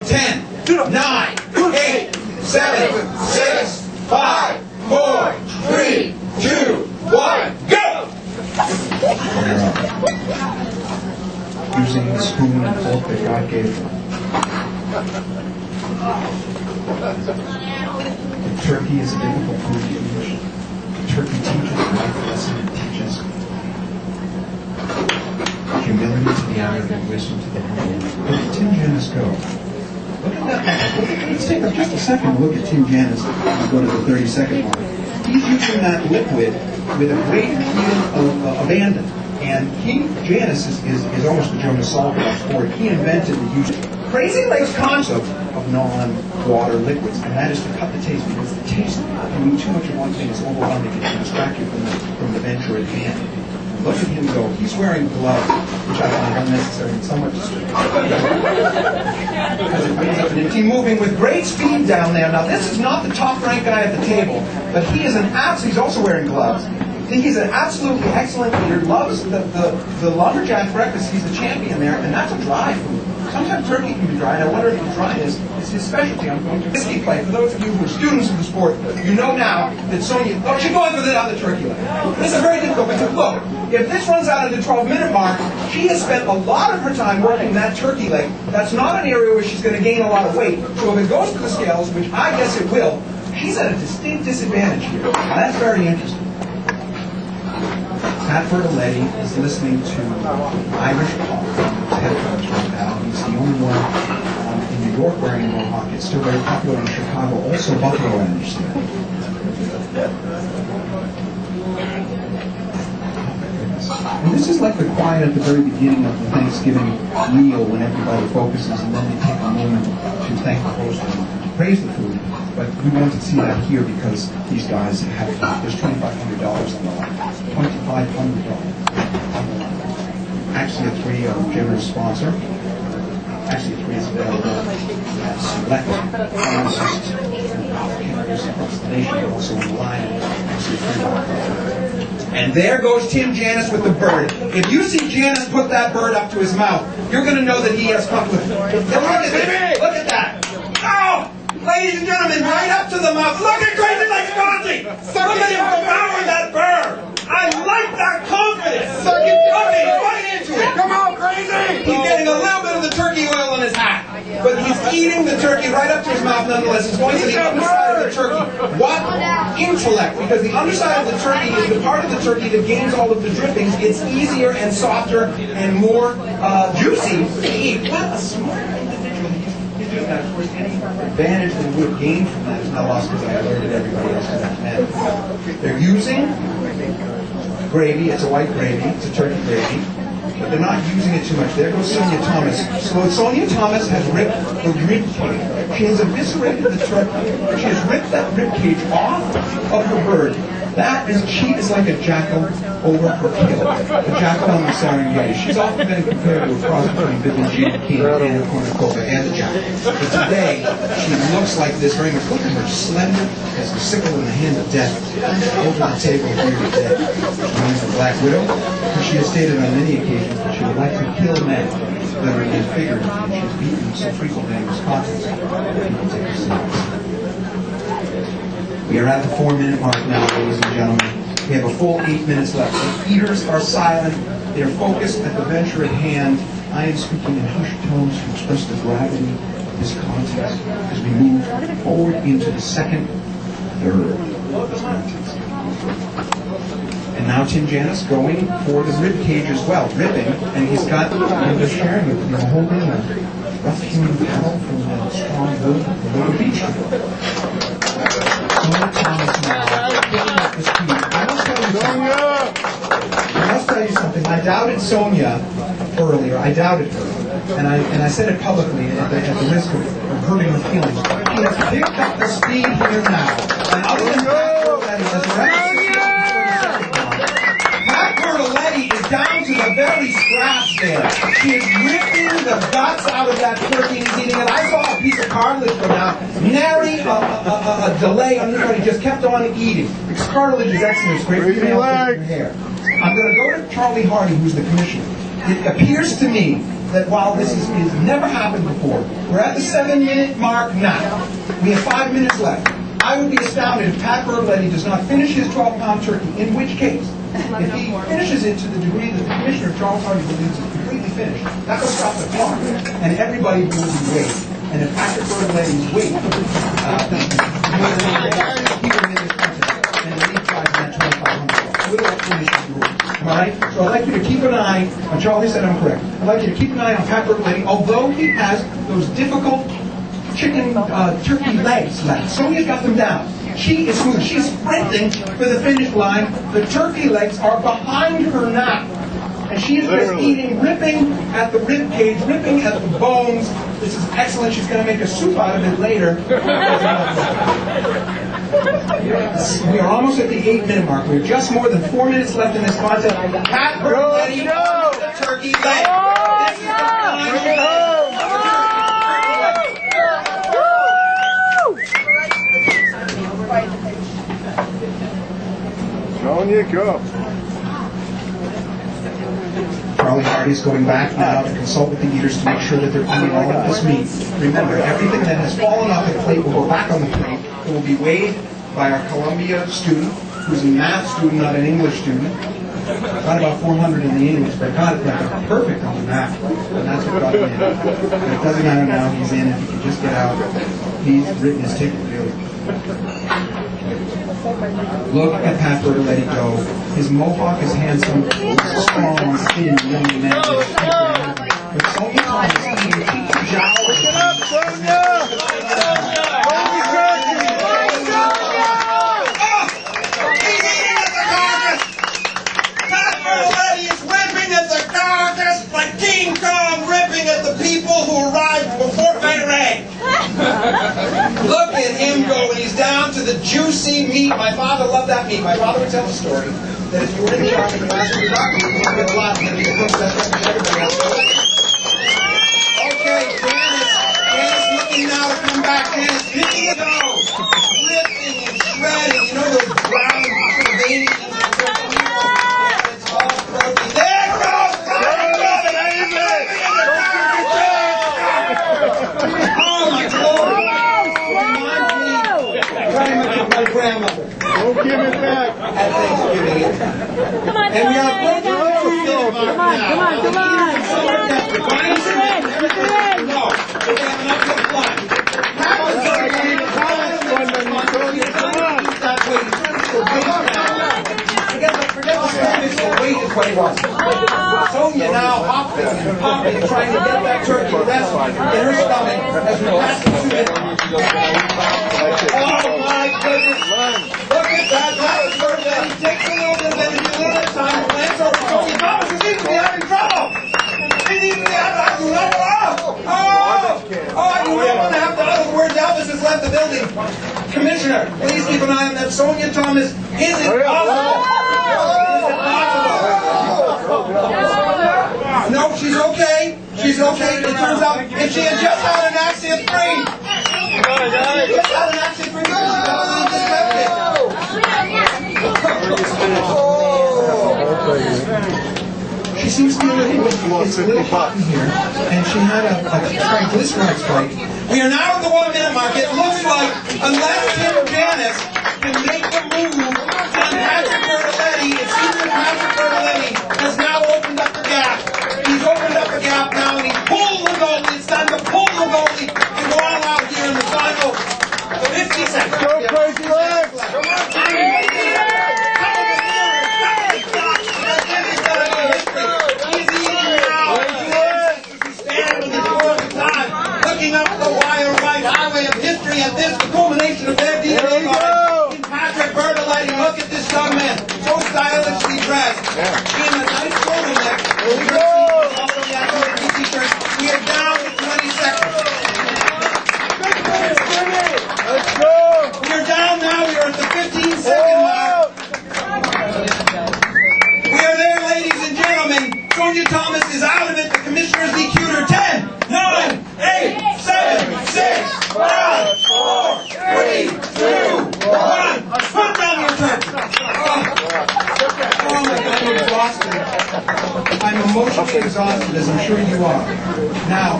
10, 9, 8, 7, 6, 5, 4, 3, 2, 1, go! Using the spoon and fork that God gave them. The turkey is a difficult food to eat. The turkey teaches a life lesson and teaches humility to the arrogant and wisdom to the humble. Where did Tim Janus go? Look at that. Let's take just a second and look at Tim Janus and go to the 30-second mark. He's using that liquid with a great deal of abandon. And Janus is almost the Jonas Salter of sport. He invented the use of crazy legs concept of non-water liquids, and that is to cut the taste, because the taste, when you eat too much of one thing, is overwhelming. It can distract you from the venture at hand. Look at him go. He's wearing gloves, which I find unnecessary and somewhat because it brings up an empty, moving with great speed down there. Now, this is not the top-ranked guy at the table, but he is he's also wearing gloves. He's an absolutely excellent leader, loves the lumberjack breakfast. He's a champion there, and that's a dry food. Sometimes turkey can be dry, and I wonder if the dryness is his specialty. I'm going to whiskey play. For those of you who are students of the sport, you know now that Sonya, she's going for the other turkey leg. This is very difficult, because look, if this runs out at the 12-minute mark, she has spent a lot of her time working that turkey leg. That's not an area where she's going to gain a lot of weight. So if it goes to the scales, which I guess it will, she's at a distinct disadvantage here. Now, that's very interesting. Pat Bertoletti is listening to Irish pop on his headphones right now. He's the only one in New York wearing a mohawk. It's still very popular in Chicago, also Buffalo, I understand. And this is like the quiet at the very beginning of the Thanksgiving meal when everybody focuses, and then they take a moment to thank the host and to praise the food. But we want to see that here because these guys have, there's $2,500 on the line. $2,500 on the line. Actually, a three generous sponsor. Actually, three is available at select pharmacists and carriers across the nation, also on the line. Actually, $3. And there goes Tim Janus with the bird. If you see Janus put that bird up to his mouth, you're going to know that he has come with it. Look at this. Look at that. Oh! Ladies and gentlemen, right up to the mouth. Look at Crazy Legs Conti! Look at him devour that bird! I like that confidence! Look right into it! Come on, Crazy! He's getting a little bit of the turkey oil in his hat, but he's eating the turkey right up to his mouth nonetheless. He's going to the underside of the turkey. What intellect? Because the underside of the turkey is the part of the turkey that gains all of the drippings. It's easier and softer and more juicy to eat. What a smart individual. That, of course, any advantage that we would gain from that is not lost because I alerted everybody else to that advantage. They're using gravy. It's a white gravy. It's a turkey gravy. But they're not using it too much. There goes Sonya Thomas. So Sonya Thomas has ripped the rib cage. She has eviscerated the turkey. She has ripped that rib cage off of her bird. That is, she is like a jackal over her kill. A jackal on the Serengeti. She's often been compared to a cross between Vivian Jean King and a cornucopia and a jackal. But today, she looks like this very much. Look at her, slender as a sickle in the hand of death. Over the table here today. She means the Black Widow. She has stated on many occasions that she would like to kill men, literally and figuratively. She's beaten so frequently in Wisconsin. People take her seriously. We are at the 4-minute mark now, ladies and gentlemen. We have a full 8 minutes left. The eaters are silent. They are focused at the venture at hand. I am speaking in hushed tones to express the gravity of this contest as we move forward into the second third of this contest. And now Tim Janus going for the rib cage as well, ripping, and he's got, and they're sharing it, they're holding a rough hewn paddle from the strong wood of the little beach. Sonya Thomas now picking up the speed. I must tell you something. I doubted Sonya earlier. I doubted her. And I said it publicly at the risk of hurting her feelings. She has picked up the speed here now. And other than that Pat Bertoletti is down to the very scraps there. She is ripping the guts out of that turkey and he's eating it. I saw a piece of cartilage go down. Nary a delay on this one. He just kept on eating. Because cartilage is excellent. It's great for your hair. I'm going to go to Charlie Hardy, who's the commissioner. It appears to me that while this is never happened before, we're at the 7-minute mark now. We have 5 minutes left. I would be astounded if Pat Bertoletti does not finish his 12-pound turkey, in which case, if he finishes it to the degree that the Commissioner, Charles Hardy, believes it's completely finished, that will stop the clock, and everybody will be weighed. And if Patrick Bertoletti's weight, he will win this contest, and the lead prize in that $2,500. Little explanation rule. All right? So I'd like you to keep an eye, Charlie said I'm correct, I'd like you to keep an eye on Pat Bertoletti, although he has those difficult turkey legs left. Sonya's got them down. She is smooth. She's sprinting for the finish line. The turkey legs are behind her now. And she is just eating, ripping at the rib cage, ripping at the bones. This is excellent. She's going to make a soup out of it later. We are almost at the 8-minute mark. We have just more than 4 minutes left in this contest. Pat Bertoletti on the turkey leg. This is the final. Sonya, go. Charlie Hardy is going back now to consult with the eaters to make sure that they're eating all of this meat. Remember, everything that has fallen off the plate will go back on the plate. It will be weighed by our Columbia student, who's a math student, not an English student. Got about 400 in the English, but got it like perfect on the math. And that's what got him in. But it doesn't matter now, he's in. If he can just get out, he's written his ticket, really. Look at Pat Bertoletti go. His mohawk is handsome, strong, thin, young man. But Sonya Thomas is eating cheeky jowls. Pick it up, Sonya! Pat Bertoletti is ripping at the carcass like King Kong ripping at the people who arrived before Ray. Look at him go. He's down to the juicy meat. My father loved that meat. My father would tell the story that if you were in the army, you asked for your doctor, you would get a lot, and then you could that rest of everybody else. Okay, Janice looking now to come back. Janice, picking it out, lifting and shredding. You know those brown veins in the turkey? It's all protein. There it goes! Oh my God! My grandmother. Don't give it back. At Thanksgiving. Come on, And we are come on, come on. No, they have enough to fly. Forget the service, the weight is what he wants. Sonya now hopping and popping, trying to get that turkey to rest in her stomach as we pass it through it. Oh my goodness! Look at that! That was perfect. He takes a little bit, then he a little time, lands over Sonya Thomas. He seems to be having trouble. He needs to be having trouble. Oh! You don't want to have the other words. Elvis has left the building. Commissioner, please keep an eye on that. Sonya Thomas is impossible. No, she's okay. She's okay. It turns out if she had just had an accident free, she seems to be it's a little hot in here, and she had a triglyceride spike. We are now at the 1 minute mark. It looks like unless Tim Janice can make the move on Patrick Bertoletti, it seems that Patrick Bertoletti has now opened up the gap. He's opened up the gap now, and he's pulled the goalie. It's time to pull the goalie and go all out here in the final 50 seconds. Go crazy legs! Come on, looking up the wire right highway of history, and this the culmination of their DNA. Patrick Bertoletti, look at this young man, so stylishly dressed, in a nice turtleneck. We are down to 20 seconds. Let's go! We are down now. We are at the 15-second mark. We are there, ladies and gentlemen. Sonya Thomas is out of it. The commissioners DQ'd her. 10, 9, 8, 7, 6, 5, 4, 3, 2, 1. Put down your turkey. Oh my God, I'm exhausted. I'm emotionally exhausted, as I'm sure you are. Now,